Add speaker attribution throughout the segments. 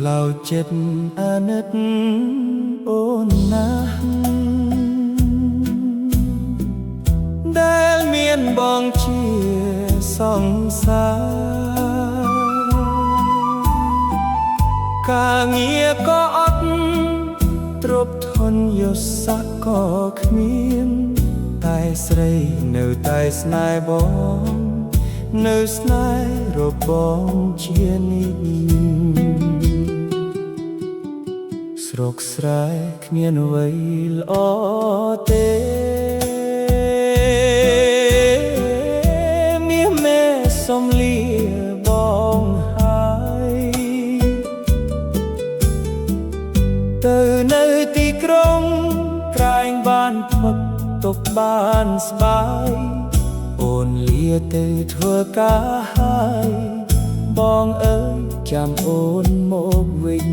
Speaker 1: ក្លោចិត្តអាណិតអូនណាស់ដែលមានបងជាសង្សារការងារក៏អត់ទ្រព្យធនយស័ក្តិក៏គ្មានតែស្រីនៅតែស្នេហ៍បងនៅស្នេហ៍របងជានិច្ចស្រុកស្រែគ្មានអ្វីល្អទេមាសមេសំលៀបងហើយទៅនៅទីក្រុងក្រែងបានផុតទុកបានស្បាយអូនលាទៅធ្វើការហើយបងអើយចាំអូនមកវិញ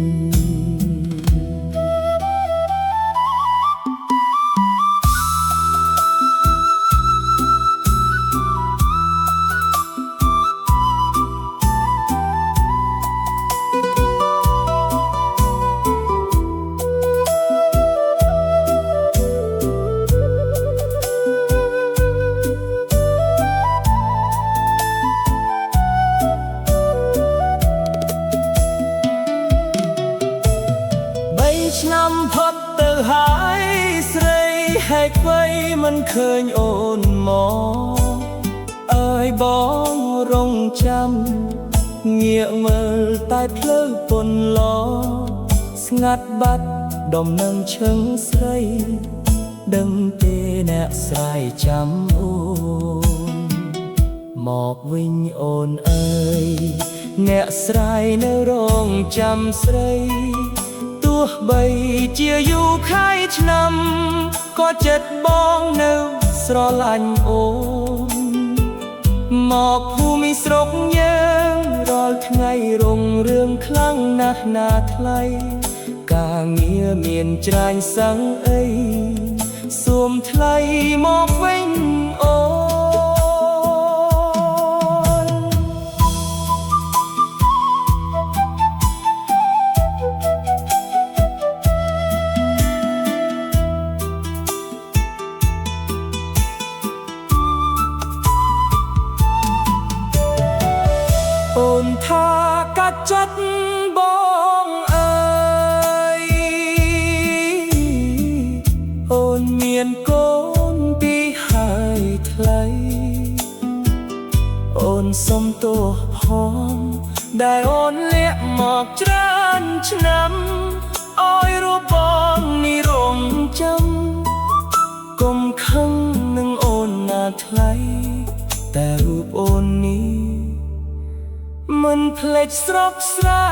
Speaker 1: ឆ្នាំផុតទៅហើយស្រីហេតុអ្វីមិនឃើញអូនមកអើយបងរងចាំងាកមើលតែភ្លឺពន្លស្ងាត់បាត់ដំណឹងឈឹងស្រីដឹងទេអ្នកស្រ័យចាំអូនមកវិញអូនអើយអ្នកស្រ័យនៅរងចាំស្រីទោះបីជាយូរខែឆ្នាំក៏ចិត្តបងនៅស្រឡាញ់អូនមកភូមិស្រុកយើងរាល់ថ្ងៃរុងរឿងខ្លាំងណាស់ណាថ្លៃការងារមានច្រាញ់សឹងអីសួមថ្លៃមកវិញអូអូនថាកាត់ចិត្តបងអើយអូនមានកូនពីរហើយថ្លៃអូនសុំទោសផងដែលអូនលាក់មកច្រើនឆ្នាំអើយរូបបងនេះរងចាំកុំខឹងនឹងអូនណាថ្លៃតែរូបអូននេះមិនភ្លេចស្រុកស្រែ